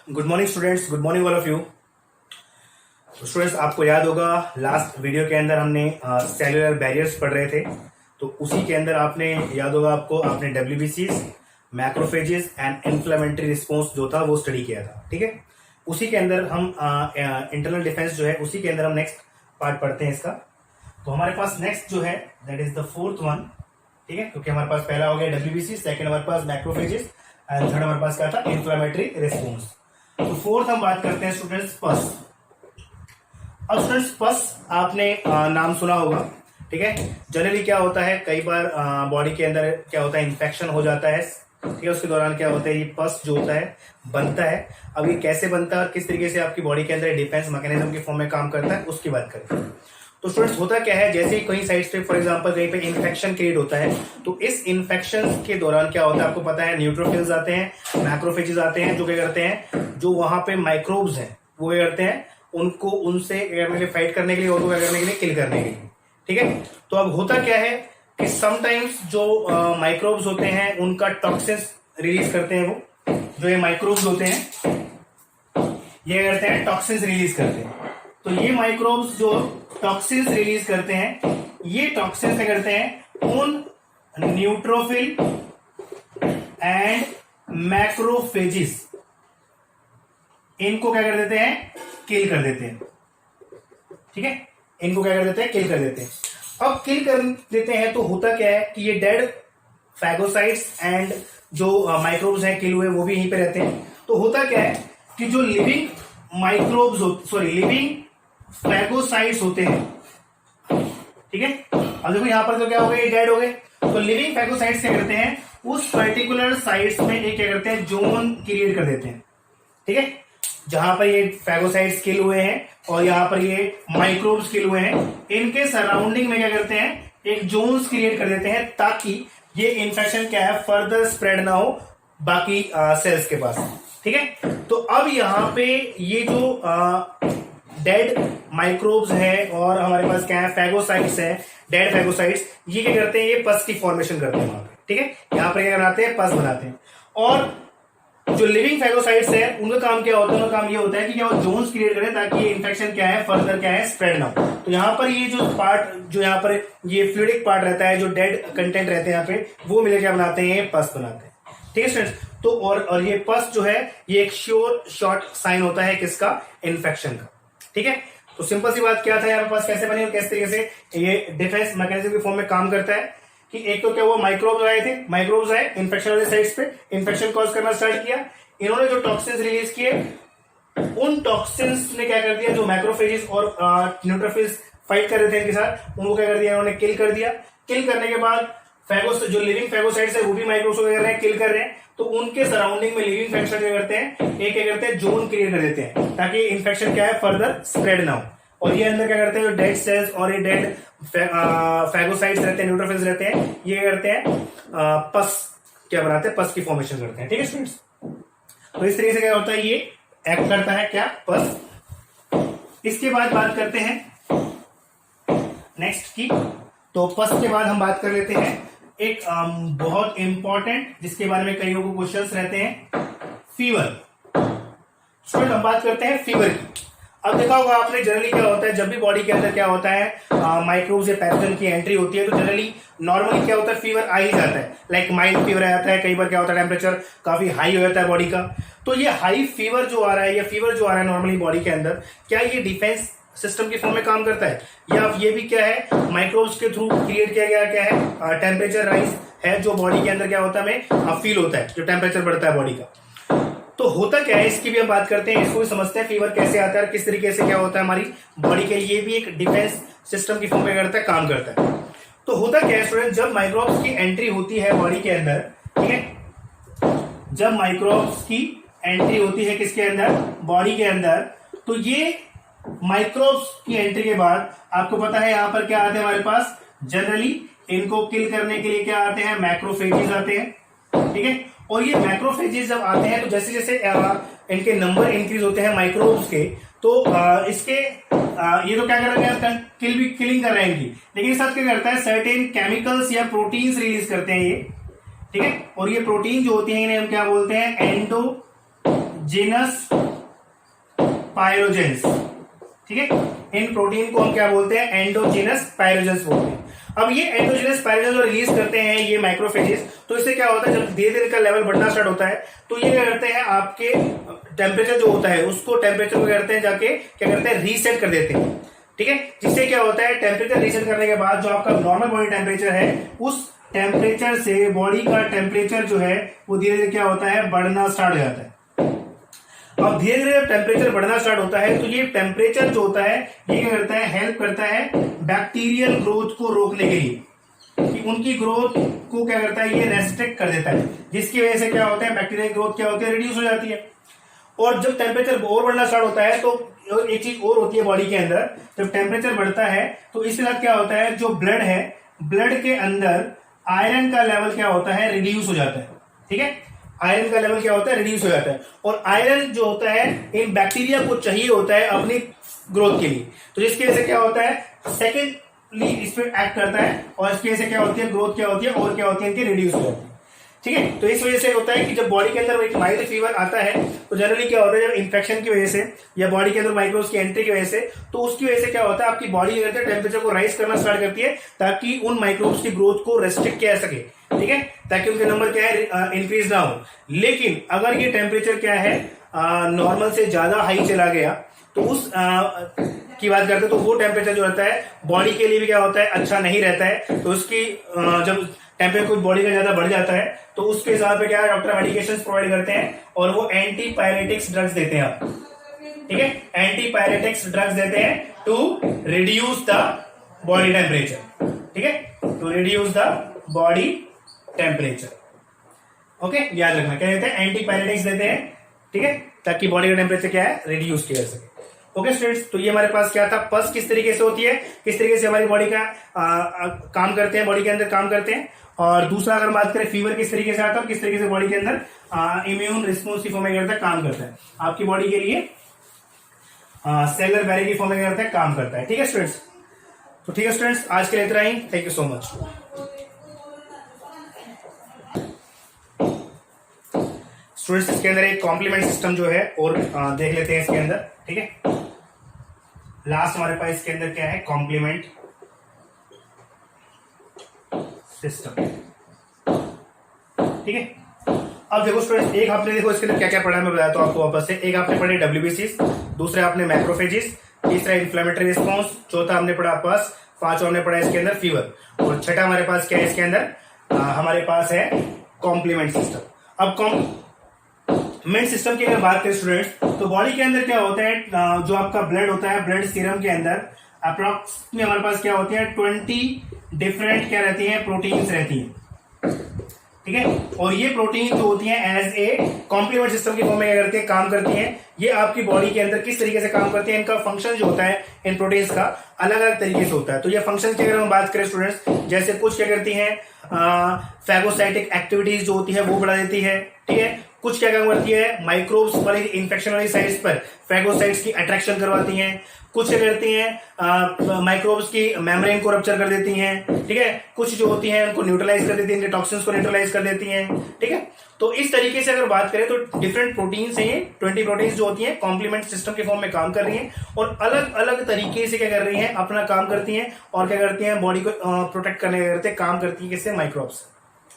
Good morning students, good morning all of you. Students, आपको याद होगा लास्ट वीडियो के अंदर हमने सेलुलर बैरियर्स पढ़ रहे थे। तो उसी के अंदर आपने याद होगा आपने डब्ल्यूबीसीज, मैक्रोफेजेस एंड इन्फ्लेमेटरी रिस्पॉन्स जो था वो स्टडी किया था। ठीक है, उसी के अंदर हम इंटरनल डिफेंस जो है उसी के अंदर हम नेक्स्ट पार्ट पढ़ते हैं इसका। तो हमारे पास नेक्स्ट जो है that is the fourth one. ठीक है, क्योंकि हमारे पास पहला हो गया डब्ल्यूबीसी, सेकंड हमारे पास मैक्रोफेजेस एंड थर्ड हमारे पास क्या था, इन्फ्लेमेटरी रिस्पॉन्स। तो फोर्थ हम बात करते हैं स्टूडेंट्स पस। अब स्टूडेंट्स पस आपने नाम सुना होगा। ठीक है, जनरली क्या होता है, कई बार बॉडी के अंदर क्या होता है, इन्फेक्शन हो जाता है। ठीक है, उसके दौरान क्या होता है, ये पस जो होता है बनता है। अब ये कैसे बनता है और किस तरीके से आपकी बॉडी के अंदर डिफेंस मैकेनिज्म के फॉर्म में काम करता है उसकी बात करते हैं। तो स्टूडेंट्स होता क्या है, जैसे ही कहीं साइड पे फॉर एग्जांपल कहीं पे इन्फेक्शन क्रिएट होता है, तो इस इन्फेक्शन के दौरान क्या होता है आपको पता है, न्यूट्रोफिल्स आते हैं, मैक्रोफेजेस आते हैं, जो क्या करते हैं, जो वहां पे माइक्रोब्स हैं वो क्या करते हैं, उनको उनसे फाइट करने के लिए और क्या करने के लिए, किल करने के लिए। ठीक है, तो अब होता क्या है कि समटाइम्स जो माइक्रोब्स होते हैं उनका टॉक्सिन्स रिलीज करते हैं। वो जो ये माइक्रोब्स होते हैं ये करते हैं टॉक्सिन्स रिलीज करते हैं। तो ये माइक्रोब्स जो टॉक्सिन्स रिलीज करते हैं, ये टॉक्सिन्स क्या करते हैं, उन न्यूट्रोफिल एंड मैक्रोफेजिस इनको क्या कर देते हैं, किल कर देते हैं। ठीक है, इनको क्या कर देते हैं, किल कर देते हैं। अब किल कर देते हैं तो होता क्या है कि ये डेड फैगोसाइट्स एंड जो माइक्रोब्स हैं किल हुए वो भी यहीं पे रहते हैं। तो होता क्या है कि जो लिविंग माइक्रोब्स लिविंग फैगोसाइट्स होते हैं। ठीक है, अब देखो यहां पर तो क्या हो गए, ये डेड हो गए। तो लिविंग फैगोसाइट्स क्या करते हैं, उस पर्टिकुलर साइट्स में एक क्या करते हैं, जोन क्रिएट कर देते हैं। ठीक है, जहां पर ये फैगोसाइट्स किल हुए हैं और यहां पर ये माइक्रोब्स किल हुए हैं, इनके सराउंडिंग में क्या करते हैं, एक जोन्स क्रिएट कर देते हैं ताकि ये इन्फेक्शन क्या है, फर्दर स्प्रेड ना हो बाकी सेल्स के पास। ठीक है, तो अब यहां पे ये जो डेड माइक्रोब्स है और हमारे पास क्या है, फैगोसाइट्स है, डेड फैगोसाइट्स, ये क्या करते हैं, ये पस की फॉर्मेशन करते हैं वहां पे। ठीक है, यहां पर क्या बनाते हैं, पस बनाते हैं। और जो लिविंग फैगोसाइट्स है उनका काम क्या होता है, उनका काम ये होता है कि क्या वो जोन्स क्रिएट करें ताकि ये इन्फेक्शन क्या है, फर्दर क्या है, स्प्रेड ना हो। तो यहाँ पर ये जो पार्ट, जो यहाँ पर ये फ्लूइडिक पार्ट रहता है, जो डेड कंटेंट रहते हैं यहाँ पे, वो मिलकर क्या बनाते हैं, ये पस बनाते हैं। ठीक है स्टूडेंट्स, तो और ये पस जो है ये एक श्योर शॉर्ट साइन होता है किसका, इन्फेक्शन का। ठीक है, तो सिंपल सी बात क्या था, यहाँ पर पस कैसे बनी और किस तरीके से ये डिफेंस मैकेनिज्म के फॉर्म में काम करता है कि एक तो क्या हुआ, माइक्रोब्स आए थे, माइक्रोब्स आए इन्फेक्शन वाले साइट्स पे, इन्फेक्शन कॉज करना स्टार्ट किया। इन्होंने जो टॉक्सिन्स रिलीज किए, उन टॉक्सिन्स ने क्या कर दिया, जो मैक्रोफेजेस और न्यूट्रोफिल्स फाइट कर रहे थे इनके साथ, उनको क्या कर दिया, इन्होंने किल कर दिया। किल करने के बाद जो लिविंग फैगोसाइट्स है वो भी माइक्रोब्स को क्या कर रहे हैं, किल कर रहे हैं। तो उनके सराउंडिंग में लिविंग फैगोसाइट्स क्या करते हैं, एक क्या करते हैं, जोन क्रिएट कर देते हैं ताकि इन्फेक्शन क्या है, फर्दर स्प्रेड ना हो। और ये अंदर क्या करते हैं, जो डेड सेल्स और ये डेड फैगोसाइट्स रहते हैं, न्यूट्रोफिल्स रहते हैं, ये करते हैं पस क्या बनाते हैं, पस की फॉर्मेशन करते हैं। ठीक है स्टूडेंट्स, तो इस तरीके से क्या होता है, ये एक्ट करता है क्या, पस। इसके बाद बात करते हैं नेक्स्ट की। तो पस के बाद हम बात कर लेते हैं एक बहुत इंपॉर्टेंट, जिसके बारे में कई लोगों को क्वेश्चंस रहते हैं, फीवर। स्टूडेंट हम बात करते हैं फीवर की। अब देखा होगा आपने, जनरली क्या होता है, जब भी बॉडी के अंदर क्या होता है, माइक्रोब्स या पैथोजन की एंट्री होती है, तो जनरली नॉर्मली क्या होता है, फीवर आ ही जाता है। लाइक माइल्ड फीवर आ जाता है, कई बार क्या होता है, टेम्परेचर काफी हाई हो जाता है बॉडी का। तो ये हाई फीवर जो आ रहा है या फीवर जो आ रहा है नॉर्मली बॉडी के अंदर, क्या ये डिफेंस सिस्टम के फॉर्म में काम करता है, या ये भी क्या है, माइक्रोब्स के थ्रू क्रिएट किया गया क्या है, टेम्परेचर राइज है जो बॉडी के अंदर क्या होता है, हमें फील होता है, जो टेम्परेचर बढ़ता है बॉडी का। तो होता क्या है, इसकी भी हम बात करते हैं, इसको भी समझते हैं फीवर कैसे आता है और किस तरीके से क्या होता है हमारी बॉडी के लिए भी एक डिफेंस सिस्टम की फॉर्म में करता है, काम करता है। तो होता क्या है स्टूडेंट, जब माइक्रोब्स की एंट्री होती है बॉडी के अंदर, ठीक है, जब माइक्रोब्स की एंट्री होती है किसके अंदर, बॉडी के अंदर, तो ये माइक्रोब्स की एंट्री के बाद आपको पता है यहां पर क्या आते हैं हमारे पास, जनरली इनको किल करने के लिए क्या आते हैं, मैक्रोफेजेस आते हैं। ठीक है, और ये मैक्रोफेजेस जब आते हैं तो जैसे जैसे इनके नंबर इंक्रीज होते हैं माइक्रोब्स के, तो इसके ये तो क्या कर रहे हैं, किलिंग कर रहे हैं इनकी, लेकिन इस साथ क्या करता है, सर्टेन केमिकल्स या प्रोटीन्स रिलीज करते हैं ये। ठीक है, और ये प्रोटीन जो होती है इन्हें हम क्या बोलते हैं, जीनस पायरोजेंस, ठीक है। इन प्रोटीन को हम क्या बोलते हैं, एंडोजीनस पायरोजेंस बोलते हैं। अब ये एंडोजीनस पायरोजेंस जो रिलीज करते हैं ये मैक्रोफेजेस, तो इससे क्या होता है, जब धीरे धीरे का लेवल बढ़ना स्टार्ट होता है तो ये क्या करते हैं, आपके टेम्परेचर जो होता है उसको टेम्परेचर को करते हैं जाके क्या करते हैं, रीसेट कर देते हैं, ठीक है। जिससे क्या होता है, टेम्परेचर रीसेट करने के बाद जो आपका नॉर्मल बॉडी टेम्परेचर है उस टेम्परेचर से बॉडी का टेम्परेचर जो है वो धीरे धीरे क्या होता है, बढ़ना स्टार्ट हो जाता है। अब धीरे धीरे टेम्परेचर बढ़ना स्टार्ट होता है तो ये टेम्परेचर जो होता है ये क्या करता है, हेल्प करता है बैक्टीरियल ग्रोथ को रोकने के लिए, कि उनकी ग्रोथ को क्या करता है, ये रेस्ट्रिक्ट कर देता है, जिसकी वजह से क्या होता है, बैक्टीरियल ग्रोथ क्या होती है, रिड्यूस हो जाती है। और जब टेम्परेचर और बढ़ना स्टार्ट होता है तो एक चीज और होती है बॉडी के अंदर, जब टेम्परेचर बढ़ता है तो इसके साथ क्या होता है, जो ब्लड है, ब्लड के अंदर आयरन का लेवल क्या होता है, रिड्यूस हो जाता है, ठीक है। आयरन का लेवल क्या होता है, रिड्यूस हो जाता है। और आयरन जो होता है इन बैक्टीरिया को चाहिए होता है अपनी ग्रोथ के लिए, तो जिसकी वजह से क्या होता है, सेकेंडली इस पर एक्ट करता है और इसकी वजह से क्या होती है, ग्रोथ क्या होती है और क्या होती है, इनकी रिड्यूस हो जाती है, ठीक है। तो इस वजह से होता है कि जब बॉडी के अंदर एक माइल्ड फीवर आता है तो जनरली क्या होता है, जब इन्फेक्शन की वजह से या बॉडी के अंदर माइक्रोब्स की एंट्री की वजह से, तो उसकी वजह से क्या होता है, आपकी बॉडी टेम्परेचर को राइज करना स्टार्ट करती है ताकि उन माइक्रोब्स की ग्रोथ को रेस्ट्रिक्ट किया जा सके, ठीक है, ताकि उनके नंबर क्या है, इंक्रीज ना हो। लेकिन अगर ये टेम्परेचर क्या है, नॉर्मल से ज्यादा हाई चला गया तो उस की बात करते हैं तो वो टेम्परेचर जो रहता है बॉडी के लिए भी क्या होता है, अच्छा नहीं रहता है। तो उसकी जब टेम्परेचर कुछ बॉडी का ज्यादा बढ़ जाता है तो उसके हिसाब पे क्या है, डॉक्टर मेडिकेशन प्रोवाइड करते हैं और वो एंटीपायरेटिक्स ड्रग्स देते हैं आप, ठीक है, एंटीपायरेटिक्स ड्रग्स देते हैं to reduce the body temperature, ठीक है, to reduce the body temperature, okay, याद रखना क्या देते हैं, एंटीपायरेटिक्स देते हैं, ठीक है, ताकि बॉडी का टेम्परेचर क्या है, रिड्यूस किया जा सके। ओके स्टूडेंट्स, तो ये हमारे पास क्या था, पस किस तरीके से होती है, किस तरीके से हमारी बॉडी का काम करते हैं, बॉडी के अंदर काम करते हैं। और दूसरा अगर बात करें फीवर किस तरीके से आता है, किस तरीके से बॉडी के अंदर इम्यून रिस्पॉन्स की फॉर्म में करता है, काम करता है, आपकी बॉडी के लिए सेलुलर बैरियर की फॉर्म में करता है, काम करता है, ठीक है स्टूडेंट्स। तो ठीक है स्टूडेंट्स, आज के लिए इतना ही, thank you so much. Students इसके अंदर एक कॉम्प्लीमेंट सिस्टम जो है और देख लेते हैं इसके अंदर, ठीक है। लास्ट हमारे पास इसके अंदर क्या है, कॉम्प्लीमेंट सिस्टम, ठीक है। अब देखो स्टूडेंट्स, एक आपने देखो इसके अंदर क्या क्या पढ़ा है मैं बताता हूं आपको वापस से। एक आपने पढ़े डब्ल्यूबीसीज, दूसरे आपने मैक्रोफेजेस, तीसरा इन्फ्लेमेटरी रिस्पॉन्स, चौथा हमने पढ़ा आपस, पांचवा हमने पढ़ा इसके अंदर फीवर, और छठा हमारे पास क्या है इसके अंदर, हमारे पास है कॉम्प्लीमेंट सिस्टम। अब कॉम्प्लीमेंट सिस्टम की अगर बात करें स्टूडेंट्स, तो बॉडी के अंदर क्या होता है, जो आपका ब्लड होता है, ब्लड सीरम के अंदर अप्रॉक्स में हमारे पास क्या होती है, 20 डिफरेंट क्या रहती है, प्रोटीन्स रहती है, ठीक है। और ये प्रोटीन जो होती है एज ए कॉम्प्लीमेंट सिस्टम की फॉर्म में क्या करती है, काम करती है। ये आपकी बॉडी के अंदर किस तरीके से काम करती है, इनका फंक्शन जो होता है इन प्रोटीन्स का अलग अलग तरीके से होता है। तो ये फंक्शन की अगर हम बात करें स्टूडेंट्स, जैसे कुछ क्या करती है, फैगोसाइटिक एक्टिविटीज जो होती है वो बढ़ा देती है, ठीक है। कुछ क्या काम करती है, माइक्रोब्स वाली इन्फेक्शन वाली साइट्स पर फैगोसाइट्स की अट्रैक्शन करवाती हैं। कुछ क्या करती हैं, माइक्रोब्स की मेम्ब्रेन को रप्चर कर देती हैं, ठीक है। कुछ जो होती हैं उनको न्यूट्रलाइज कर देती हैं, इनके टॉक्सिन्स को न्यूट्रलाइज कर देती हैं, ठीक है। तो इस तरीके से अगर बात करें तो डिफरेंट प्रोटीन्स हैं, 20 प्रोटीन्स जो होती हैं कॉम्प्लीमेंट सिस्टम के फॉर्म में काम कर रही हैं और अलग अलग तरीके से क्या कर रही हैं, अपना काम करती हैं और क्या करती हैं, बॉडी को प्रोटेक्ट करने करते काम करती है किससे, माइक्रोब्स,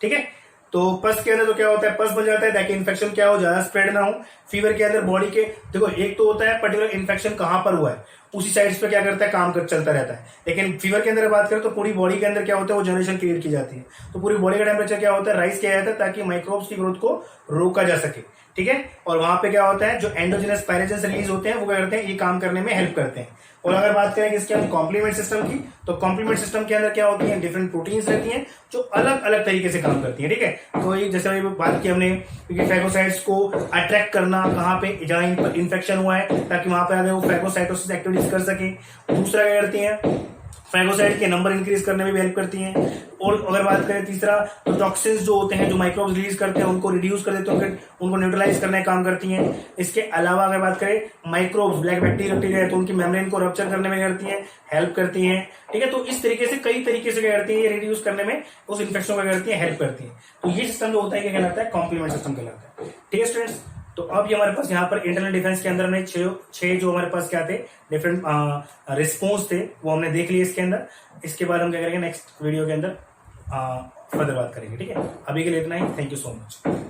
ठीक है। तो पस के अंदर तो क्या होता है, पस बन जाता है ताकि इन्फेक्शन क्या हो, ज्यादा स्प्रेड ना हो। फीवर के अंदर बॉडी के देखो, एक तो होता है पर्टिकुलर इन्फेक्शन कहां पर हुआ है, उसी साइड्स पे क्या करता है, काम कर चलता रहता है। लेकिन फीवर के अंदर बात करें तो पूरी बॉडी के अंदर क्या होता है, वो जनरेशन क्रिएट की जाती है। तो पूरी बॉडी का टेम्परेचर क्या होता है, राइज किया जाता है ताकि माइक्रोब्स की ग्रोथ को रोका जा सके, ठीक है। और वहां पे क्या होता है, जो एंडोजिनस पायरोजेंस रिलीज होते हैं वो क्या करते हैं, ये काम करने में हेल्प करते हैं। और अगर बात करें इसके अंदर कॉम्प्लीमेंट सिस्टम की, तो कॉम्प्लीमेंट सिस्टम के अंदर क्या होती है, डिफरेंट प्रोटीन्स रहती हैं जो अलग अलग तरीके से काम करती है, ठीक है। तो ये जैसे बात की हमने फैगोसाइट्स को अट्रैक्ट करना, कहां पे जहां इन्फेक्शन हुआ है ताकि वहां पे आगे वो फैगोसाइटोसिस एक्टिविटीज कर सके। दूसरा क्या करती है, फैगोसाइट के नंबर इंक्रीज करने में भी हेल्प करती हैं। और अगर बात करें तीसरा, तो टॉक्सिन्स जो होते हैं, जो माइक्रोब्स रिलीज करते हैं, उनको रिड्यूस कर देते हैं, उनको न्यूट्रलाइज करने का काम करती हैं। इसके अलावा अगर बात करें माइक्रोब्स, ब्लैक बैक्टीरिया है तो उनकी मेम्ब्रेन को रप्चर करने में करती हैं, हेल्प करती हैं, ठीक है। तो इस तरीके से कई तरीके से क्या करती है, ये रिड्यूस करने में उस इन्फेक्शन को करती है, हेल्प करती है। तो ये सिस्टम जो होता है क्या कहलाता है, कॉम्प्लीमेंट सिस्टम कहलाता है, ठीक है स्टूडेंट्स। तो अब ये हमारे पास यहाँ पर इंटरनल डिफेंस के अंदर हमने छह जो हमारे पास क्या थे डिफरेंट रिस्पॉन्स थे वो हमने देख लिए इसके अंदर। इसके बाद हम क्या करेंगे नेक्स्ट वीडियो के अंदर फर्दर बात करेंगे। ठीक है, अभी के लिए इतना ही। Thank you so much.